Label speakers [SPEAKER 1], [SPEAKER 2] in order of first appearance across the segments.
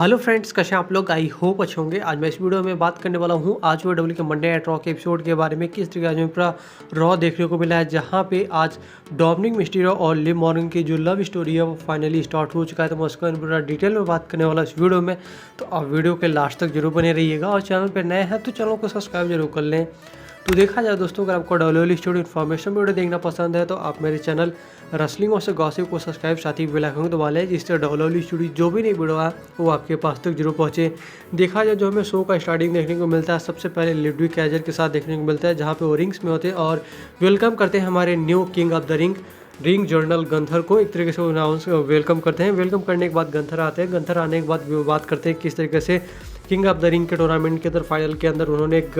[SPEAKER 1] Hello friends, कैसे हैं आप लोग। आई होप अच्छे होंगे। आज मैं इस वीडियो में बात करने वाला हूं आज वो डब्ल्यू के मंडे नाइट रॉ के एपिसोड के बारे में। किस तरीके आज हमें पूरा रॉ देखने को मिला है, जहां पे आज डोमिनिक मिस्टीरियो और लिव मॉर्गन की जो लव स्टोरी है वो फाइनली स्टार्ट हो चुका है। तो मैं उसका पूरा डिटेल में बात करने वाला इस वीडियो में। तो आप वीडियो के लास्ट तक जरूर बने रहिएगा और चैनल पर नए हैं तो चैनल को सब्सक्राइब जरूर कर लें। तो देखा जाए दोस्तों, अगर आपको डब्ल्यूडब्ल्यूई स्टोरी इन्फॉर्मेशन वीडियो देखना पसंद है तो आप मेरे चैनल रेसलिंग और से गॉसिप को सब्सक्राइब साथ ही बेल आइकन को दबा लें, जिससे डब्ल्यूडब्ल्यूई स्टोरी जो भी नई वीडियो है वो आपके पास तक जरूर पहुंचे। देखा जाए जो हमें शो का स्टार्टिंग देखने को मिलता है, सबसे पहले लिडविक कैजर के साथ देखने को मिलता है, जहाँ पे वो रिंग्स में होते हैं और वेलकम करते हैं हमारे new king of the ring journal Gunther को। एक तरीके से अनाउंस वेलकम करते हैं। वेलकम करने के बाद गंथर आते हैं। गंथर आने के बाद बात करते हैं किस तरीके से किंग ऑफ द रिंग के टूर्नामेंट के अंदर फाइनल के अंदर उन्होंने एक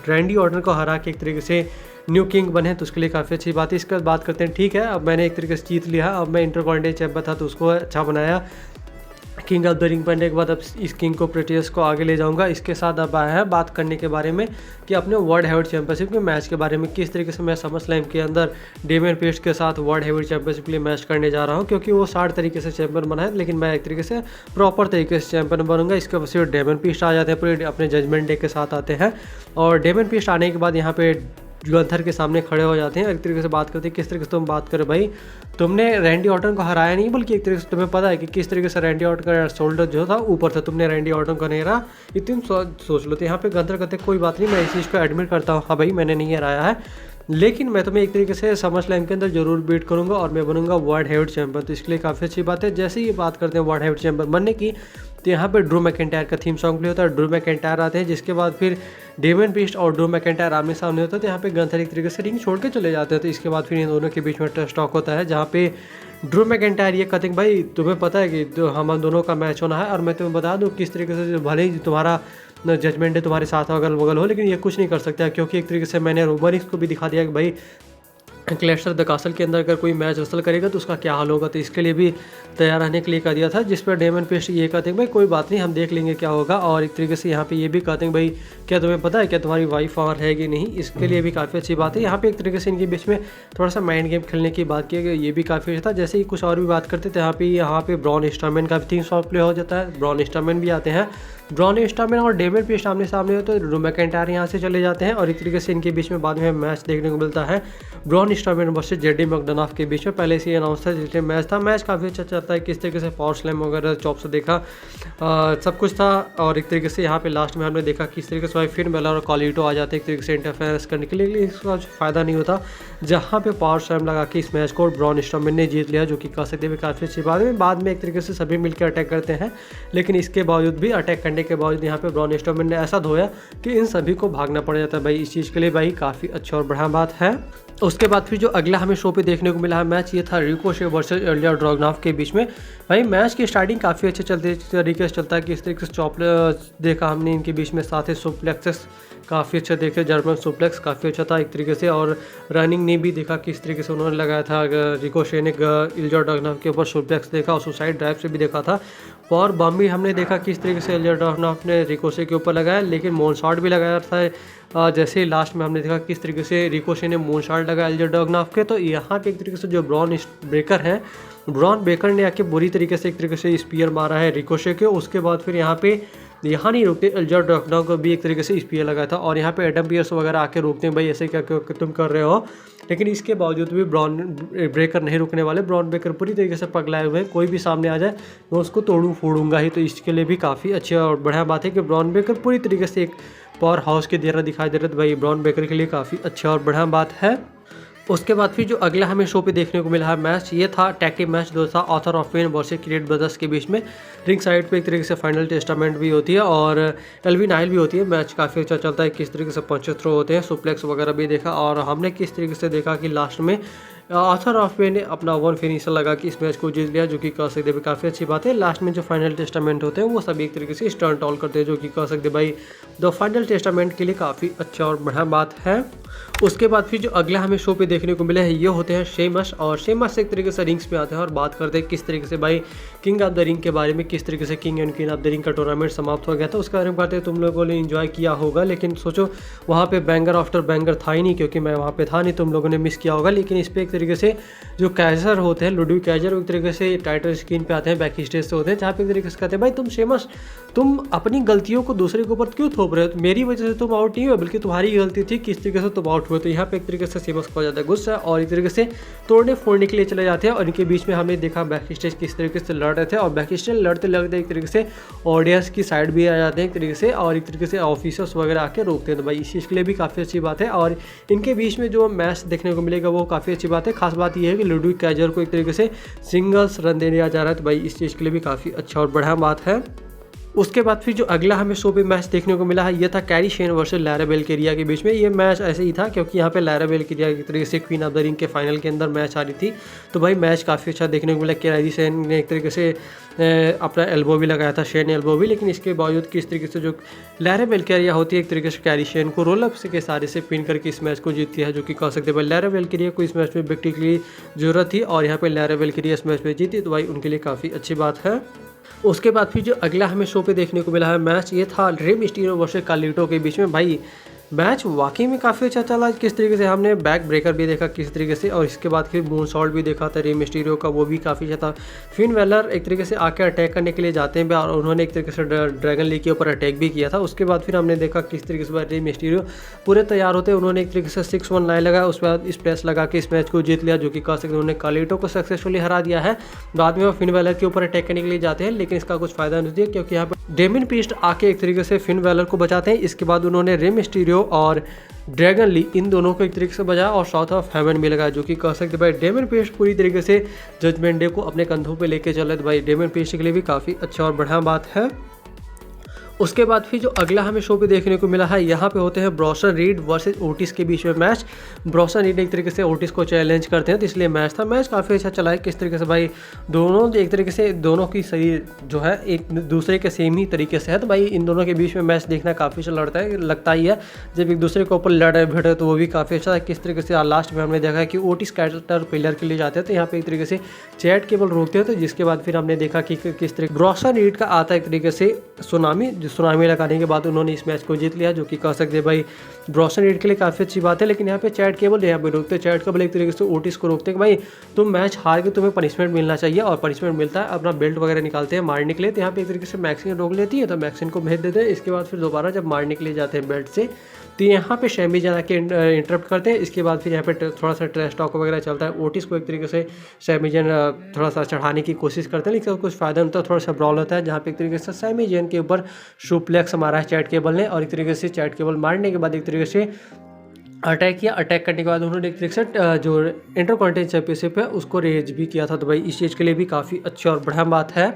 [SPEAKER 1] रैंडी ऑर्टन को हरा के एक तरीके से न्यू किंग बने, तो उसके लिए काफ़ी अच्छी बात है। इसके बाद बात करते हैं, ठीक है अब मैंने एक तरीके से जीत लिया, अब मैं इंटरकॉन्टिनेंटल चैंपियन था तो उसको अच्छा बनाया किंग ऑफ द रिंग बनने के बाद अब इस किंग को प्रोटियस को आगे ले जाऊंगा। इसके साथ अब आया है बात करने के बारे में कि अपने वर्ल्ड हेवीवेट चैंपियनशिप के मैच के बारे में, किस तरीके से मैं समरस्लैम के अंदर डेमियन प्रीस्ट के साथ वर्ल्ड हेवीवेट चैंपियनशिप के लिए मैच करने जा रहा हूं, क्योंकि वो 60 तरीके से चैंपियन बना है, लेकिन मैं एक तरीके से प्रॉपर तरीके से चैंपियन बनूंगा। इसके बाद फिर डेमियन प्रीस्ट आ जाते हैं, पूरे अपने जजमेंट डे के साथ आते हैं और डेमियन प्रीस्ट आने के बाद यहाँ पे गंथर के सामने खड़े हो जाते हैं। एक तरीके से बात करते हैं किस तरीके से तुम बात करें भाई, तुमने रैंडी ऑर्टन को हराया नहीं, बल्कि एक तरीके से तुम्हें पता है कि किस तरीके से रैंडी ऑर्टन का शोल्डर जो था ऊपर था, तुमने रैंडी ऑर्टन को नहीं हरा, इतनी सोच लो। तो यहाँ पे गंथर कहते कोई बात नहीं, मैं इस चीज़ को एडमिट करता हूँ, हाँ भाई मैंने नहीं हराया है, लेकिन मैं तुम्हें एक तरीके से समरस्लैम के अंदर जरूर बीट करूंगा और मैं बनूंगा वर्ल्ड हेवीवेट चैंपियन। तो इसके लिए काफ़ी अच्छी बात है। जैसे ही बात करते हैं वर्ल्ड हेवीवेट चैंपियन बनने की, तो यहाँ पे ड्रू मैकिंटायर का थीम सॉन्ग प्ले होता है। ड्रू मैकिंटायर आते हैं, जिसके बाद फिर डेमियन प्रीस्ट और ड्रू मैकिंटायर आमने सामने होता है। तो यहाँ पे गंथर एक तरीके से रिंग छोड़ के चले जाते हैं। तो इसके बाद फिर इन दोनों के बीच में ट्रस्ट टॉक होता है, जहाँ पे ड्रू मैकिंटायर ये कहते हैं भाई तुम्हें पता है कि हम दोनों का मैच होना है और मैं तुम्हें बता दूँ किस तरीके से, भले ही तुम्हारा जजमेंट है तुम्हारे साथ अगल बगल हो, लेकिन ये कुछ नहीं कर सकता, क्योंकि एक तरीके से मैंने रोमनिक्स को भी दिखा दिया कि भाई क्लैश ऑफ द कासल के अंदर अगर कोई मैच हासिल करेगा तो उसका क्या हाल होगा। तो इसके लिए भी तैयार रहने के लिए कह दिया था, जिस पर डेमियन प्रीस्ट ये कहते हैं भाई कोई बात नहीं, हम देख लेंगे क्या होगा। और एक तरीके से यहाँ पे ये भी कहते हैं भाई क्या तुम्हें पता है क्या तुम्हारी वाइफ और है कि नहीं, इसके लिए भी काफ़ी अच्छी बात है। यहाँ पे एक तरीके से इनके बीच में थोड़ा सा माइंड गेम खेलने की बात की गई, ये भी काफ़ी अच्छा था। जैसे ही कुछ और भी बात करते थे, यहाँ पे ब्रॉन स्ट्रोमैन का भी थीम सॉन्ग प्ले हो जाता है, ब्रॉन स्ट्रोमैन भी आते हैं। ब्रॉन स्ट्रोमैन और डेमियन प्रीस्ट आमने सामने होते हैं, ड्रू मैकिंटायर यहाँ से चले जाते हैं और एक तरीके से इनके बीच में बाद में मैच देखने को मिलता है Braun Strowman versus JD McDonald के बीच में। पहले से अनाउंस था जिसमें मैच था, मैच काफ़ी अच्छा चलता है, किस तरीके से पावर स्लैम वगैरह चॉप से देखा सब कुछ था। और एक तरीके से यहाँ पे लास्ट में हमने देखा किस तरीके से फिन बेलर और कॉलिटो आ जाते हैं एक तरीके से इंटरफेरेंस करने के लिए, इसका फ़ायदा नहीं होता, जहाँ पे पावर स्लैम लगा के इस मैच को ब्रॉन स्ट्रोमैन ने जीत लिया, जो कि कह सकते हैं काफ़ी अच्छी बात है। बाद में एक तरीके से सभी मिलकर अटैक करते हैं, लेकिन इसके बावजूद भी अटैक करने के बावजूद यहाँ पे ब्रॉन स्ट्रोमैन ने ऐसा धोया कि इन सभी को भागना पड़ जाता है। भाई इस चीज़ के लिए भाई काफ़ी अच्छा और बढ़िया बात है। उसके बाद फिर जो अगला हमें शो पे देखने को मिला है मैच, ये था रिकोशे वर्सेस इल्या ड्रगुनोव के बीच में। भाई मैच की स्टार्टिंग काफ़ी अच्छे तरीके से चलता है, किस तरीके से चॉपलेस देखा हमने इनके बीच में, साथ ही सुप्लेक्सेस काफ़ी अच्छा देखे, जर्मन सुप्लेक्स काफ़ी अच्छा था एक तरीके से, और रनिंग ने भी देखा किस तरीके से उन्होंने लगाया था रिकोशे ने इल्या ड्रगुनोव के ऊपर सुप्लेक्स देखा और सुसाइड ड्राइव से भी देखा था। और बम भी हमने देखा किस तरीके से इल्या ड्रगुनोव ने रिकोशे के ऊपर लगाया, लेकिन मून शॉट भी लगाया था। जैसे ही लास्ट में हमने देखा किस तरीके से रिकोशे ने मून शॉट लगाया इल्या ड्रगुनोव के। तो यहाँ पे एक तरीके से जो ब्रॉन ब्रेकर हैं, ब्रॉन ब्रेकर ने आके बुरी तरीके से एक तरीके से स्पीयर मारा है रिकोशे के। उसके बाद फिर यहाँ नहीं रुकते, इल्या ड्रगुनोव को भी एक तरीके से स्पीयर लगाया था और यहाँ पे एडम पियर्स वगैरह आके रोकते हैं भाई ऐसे क्या तुम कर रहे हो, लेकिन इसके बावजूद भी ब्रॉन ब्रेकर नहीं रुकने वाले। ब्रॉन ब्रेकर पूरी तरीके से पगलाए हुए हैं, कोई भी सामने आ जाए मैं उसको तोड़ूँ फोड़ूंगा ही। तो इसके लिए भी काफ़ी अच्छी और बढ़िया बात है कि ब्रॉन ब्रेकर पूरी तरीके से एक पावर हाउस की तरह दिखाई दे रहे थे। भाई ब्रॉन ब्रेकर के लिए काफ़ी अच्छा और बढ़िया बात है। उसके बाद फिर जो अगला हमें शो पे देखने को मिला है मैच, ये था टैग टीम मैच जो था author of pain versus creed brothers के बीच में। रिंग साइड पे एक तरीके से फाइनल टेस्टामेंट भी होती है और एलवी नाइल भी होती है। मैच काफ़ी अच्छा चलता है, किस तरीके से पंचेस थ्रो होते हैं, सुप्लेक्स वगैरह भी देखा, और हमने किस तरीके से देखा कि लास्ट में ऑथर ऑफ पेन ने अपना वन फिनिशर लगा कि इस मैच को जीत लिया, जो कि कह सकते हैं काफ़ी अच्छी बात है। लास्ट में जो फाइनल टेस्टामेंट होते हैं वो सभी एक तरीके से स्टर्न टॉल करते हैं, जो कि कह सकते भाई द फाइनल टेस्टामेंट के लिए काफ़ी अच्छा और बढ़िया बात है। उसके बाद फिर जो अगला हमें शो पे देखने को मिला है ये होते हैं शेमस, और शेमस एक तरीके से रिंग्स पे आते हैं और बात करते हैं किस तरीके से भाई किंग ऑफ द रिंग के बारे में, किस तरीके से king and queen of the ring का टूर्नामेंट समाप्त हो गया था उसके बारे में बातें तुम लोगों ने एंजॉय किया होगा। लेकिन सोचो वहाँ पे बैंगर आफ्टर बैंगर था ही नहीं, क्योंकि मैं वहाँ पे था नहीं, तुम लोगों ने मिस किया होगा। लेकिन इस पर एक तरीके से जो कैजर होते हैं, लुडविग कैजर, एक तरीके से टाइटल स्क्रीन पे आते हैं, बैक स्टेज से होते हैं, जहाँ पे एक तरीके से कहते हैं भाई तुम शेमस तुम अपनी गलतियों को दूसरे के ऊपर क्यों थोप रहे हो, मेरी वजह से तुम आउट नहीं हुए बल्कि तुम्हारी गलती थी, किस तरीके से तुम आउट हुए। तो यहाँ पे एक तरीके से शेमस को ज़्यादा गुस्सा और एक तरीके से तोड़ने फोड़ने के लिए चले जाते हैं, और इनके बीच में हमने देखा बैक स्टेज किस तरीके से लड़ रहे थे, और बैक स्टेज लड़ते लड़ते एक तरीके से ऑडियंस की साइड भी आ जाते हैं एक तरीके से, और एक तरीके से ऑफिसर्स वगैरह आके रोकते हैं। तो भाई इस चीज़ के लिए भी काफ़ी अच्छी बात है, और इनके बीच में जो मैच देखने को मिलेगा वो काफ़ी अच्छी बात है। खास बात यह है कि लुडविग कैजर को एक तरीके से सिंगल्स रन देने जा रहा है, तो भाई इस चीज़ के लिए भी काफ़ी अच्छा और बढ़िया बात है। उसके बाद फिर जो अगला हमें शो पे मैच देखने को मिला है ये था कैरी शेन वर्सेस लैरा बेलकेरिया के बीच में। ये मैच ऐसे ही था क्योंकि यहाँ पे लैरा बेलकेरिया की तरीके से क्वीन ऑफ द रिंग के फाइनल के अंदर मैच आ रही थी, तो भाई मैच काफ़ी अच्छा देखने को मिला। कैरी शेन ने एक तरीके से अपना एल्बो भी लगाया था, शेन एल्बो भी, लेकिन इसके बावजूद किस तरीके से जो लैरा बेलकेरिया होती है एक तरीके से कैरी शेन को रोल अप के सारे से पिन करके इस मैच को जीतती है, जो कि कह सकते हैं भाई लैरा बेलकेरिया को इस मैच में विक्ट्री की जरूरत थी, और यहाँ पर लैरा बेलकेरिया इस मैच में जीती, तो भाई उनके लिए काफ़ी अच्छी बात है। उसके बाद फिर जो अगला हमें शो पे देखने को मिला है मैच ये था रे मिस्टीरियो वर्सेस कार्लिटो के बीच में। भाई मैच वाकई में काफ़ी अच्छा चला, किस तरीके से हमने बैक ब्रेकर भी देखा किस तरीके से, और इसके बाद फिर मून सॉल्ट भी देखा था रे मिस्टीरियो का, वो भी काफ़ी अच्छा था। फिन वेलर एक तरीके से आके अटैक करने के लिए जाते हैं और उन्होंने एक तरीके से ड्रैगन लीग के ऊपर अटैक भी किया था। उसके बाद फिर हमने देखा किस तरीके से रे मिस्टीरियो पूरे तैयार होते हैं, उन्होंने एक तरीके से 6-1 लगाया, उसके बाद स्पेस लगा के इस मैच को जीत लिया, जो कि कह सकते हैं उन्होंने कार्लिटो को सक्सेसफुली हरा दिया है। बाद में वो फिन वेलर के ऊपर अटैक करने के लिए जाते हैं, लेकिन इसका कुछ फायदा नहीं दिया क्योंकि यहाँ पर डेमिन पीस्ट आके एक तरीके से फिन वेलर को बचाते हैं। इसके बाद उन्होंने रे मिस्टीरियो और ड्रैगन ली इन दोनों को एक तरीके से बजाया और साउथ ऑफ हेवन भी लगाया, जो कि कह सकते भाई डेमिन पीस्ट पूरी तरीके से जजमेंट डे को अपने कंधों पे लेके चले, तो भाई डेमिन पीस्ट के लिए भी काफ़ी अच्छा और बढ़िया बात है। उसके बाद फिर जो अगला हमें शो पे देखने को मिला है यहाँ पे होते हैं ब्रॉसन रीड वर्सेस ओटिस के बीच में मैच। ब्रॉसन रीड एक तरीके से ओटिस को चैलेंज करते हैं, तो इसलिए मैच था, मैच काफ़ी अच्छा चला है। किस तरीके से भाई दोनों एक तरीके से दोनों की शरीर जो है एक दूसरे के सेम ही तरीके से है, तो भाई इन दोनों के बीच में मैच देखना काफ़ी अच्छा लगता ही है। जब एक दूसरे के ऊपर लड़ भिड़े तो वो भी काफ़ी अच्छा है। किस तरीके से लास्ट में हमने देखा है कि ओटिस कैरेक्टर प्लेयर के लिए जाते हैं, तो यहाँ पे एक तरीके से चैट केबल रोकते हैं, तो जिसके बाद फिर हमने देखा कि किस तरीके ब्रॉसन रीड का आता है एक तरीके से सुनामी लगाने के बाद उन्होंने इस मैच को जीत लिया, जो कि कह सकते हैं भाई ब्रॉसन रीड के लिए काफ़ी अच्छी बात है। लेकिन यहाँ पे चैट केबल यहाँ पे रोकते, चैट केबल एक तरीके से ओटिस को रोकते हैं कि भाई तुम मैच हार के तुम्हें पनिशमेंट मिलना चाहिए, और पनिशमेंट मिलता है, अपना बेल्ट वगैरह निकालते हैं मारने के लिए। तो यहाँ पे एक तरीके से मैक्सिन रोक लेती है, तो मैक्सिन को भेज देते हैं। इसके बाद फिर दोबारा जब मारने के लिए जाते हैं बेल्ट से, तो यहाँ पे शैमी जना के इंटरप्ट करते हैं। इसके बाद फिर यहाँ पे थोड़ा सा ट्रैश टॉक वगैरह चलता है, ओटिस को एक तरीके से शैमी जन थोड़ा सा चढ़ाने की कोशिश करते हैं, लेकिन कुछ फायदा नहीं होता, थोड़ा सा ब्रॉल होता है, जहाँ पे एक तरीके से शैमी जन के ऊपर सुप्लेक्स मारा है चैट केबल ने, और एक तरीके से चैट केबल मारने के बाद एक तरीके से अटैक किया। अटैक करने के बाद उन्होंने एक तरीके से जो इंटरकॉन्टिनेंटल चैंपियनशिप है उसको रेज भी किया था, तो भाई इस चीज़ के लिए भी काफ़ी अच्छी और बढ़िया बात है।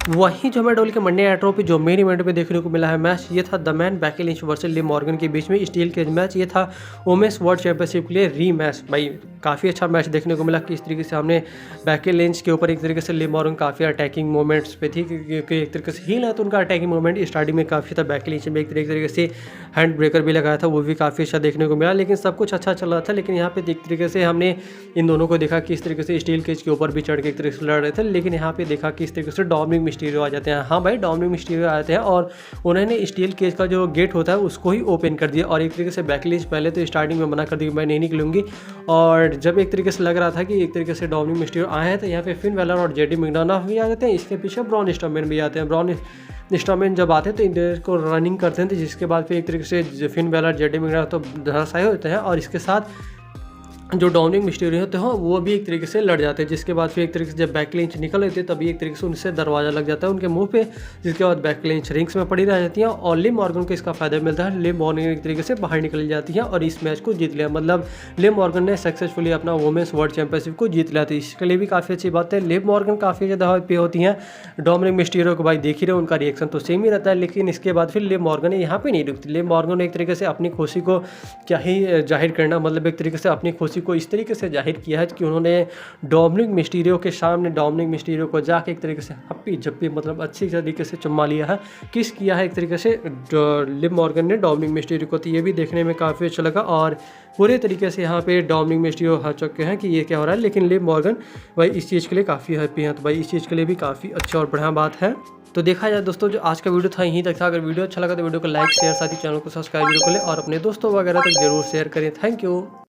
[SPEAKER 1] वहीं जो डब्ल्यूडब्ल्यूई के मंडे नाइट रॉ पे जो मेन इवेंट में देखने को मिला है मैच ये था the man Becky Lynch versus Liv Morgan के बीच में स्टील केज मैच। ये था वुमेन्स वर्ल्ड चैंपियनशिप के लिए री मैच। भाई काफ़ी अच्छा मैच देखने को मिला, किस तरीके से हमने बैकी लिंच के ऊपर एक तरीके से लिव मॉर्गन काफ़ी अटैकिंग मोमेंट्स पे थी, क्योंकि एक तरीके से हील है तो उनका अटैकिंग मोमेंट स्टार्टिंग में काफ़ी था। बैकी लिंच में एक तरीके से हैंड ब्रेकर भी लगाया था, वो भी काफ़ी अच्छा देखने को मिला, लेकिन सब कुछ अच्छा चल रहा था। लेकिन यहाँ पे एक तरीके से हमने इन दोनों को देखा किस तरीके से स्टील केज के ऊपर भी चढ़ के एक तरीके से लड़ रहे थे, लेकिन यहाँ पे देखा किस तरीके से डोमिनिक मिस्टीरियो आ जाते हैं। हाँ भाई डोमिनिक मिस्टीरियो आते हैं और उन्होंने स्टील केज का जो गेट होता है उसको ही ओपन कर दिया, और एक तरीके से बैकी लिंच पहले तो स्टार्टिंग में मना कर दी मैं नहीं निकलूंगी, और जब एक तरीके से लग रहा था कि एक तरीके से डोमिनिक मिस्टीरियो आए हैं, तो यहाँ पे फिन वेलर और जेडी मैकडोनाल्ड भी आ जाते हैं, इसके पीछे ब्रॉन स्ट्रोमैन भी आते हैं। ब्रॉन स्ट्रोमैन जब आते हैं तो इन को रनिंग करते हैं, तो जिसके बाद फिर एक तरीके से फिन वेलर जेडी मैकडोनाल्ड तो धराशायी होते हैं, और इसके साथ जो डोमिनिक मिस्टीरियो होते हैं वो भी एक तरीके से लड़ जाते हैं। जिसके बाद फिर एक तरीके से जब बैक लिंच निकल लेते हैं तभी एक तरीके से उनसे दरवाज़ा लग जाता है उनके मुंह पे, जिसके बाद बैक लिंच रिंग्स में पड़ी रह जाती हैं, और लिव मॉर्गन को इसका फायदा मिलता है। लिव मॉर्गन एक तरीके से बाहर निकल जाती है और इस मैच को जीत लिया, मतलब लिव मॉर्गन ने सक्सेसफुली अपना वुमेन्स वर्ल्ड चैंपियनशिप को जीत लिया था। इसके लिए भी काफ़ी अच्छी बात है। लिव मॉर्गन काफ़ी ज़्यादा पे होती हैं, डोमिनिक मिस्टीरियो को भाई देख ही रहे उनका रिएक्शन तो सेम ही रहता है, लेकिन इसके बाद फिर लिव मॉर्गन यहाँ पे नहीं रुकती। लिव मॉर्गन एक तरीके से अपनी खुशी को क्या ही जाहिर करना, मतलब एक तरीके से अपनी खुशी उसी को इस तरीके से जाहिर किया है कि उन्होंने डोमिनिक मिस्टीरियो के सामने डोमिनिक मिस्टीरियो को जाके एक तरीके से हप्पी झप्पी मतलब अच्छी तरीके से चुम्मा लिया है, किस किया है एक तरीके से लिव मॉर्गन ने डोमिनिक मिस्टीरियो को। तो ये भी देखने में काफ़ी अच्छा लगा और पूरे तरीके से यहाँ पे डोमिनिक मिस्टीरियो हंस चुके हैं कि ये क्या हो रहा है, लेकिन लिव मॉर्गन भाई इस चीज़ के लिए काफ़ी हैप्पी हैं। तो भाई इस चीज़ के लिए भी काफ़ी अच्छा और बढ़िया बात है। तो देखा जाए दोस्तों, जो आज का वीडियो था यहीं तक था। अगर वीडियो अच्छा लगा तो वीडियो को लाइक शेयर, साथ ही चैनल को सब्सक्राइब जरूर करें और अपने दोस्तों वगैरह तक जरूर शेयर करें। Thank you.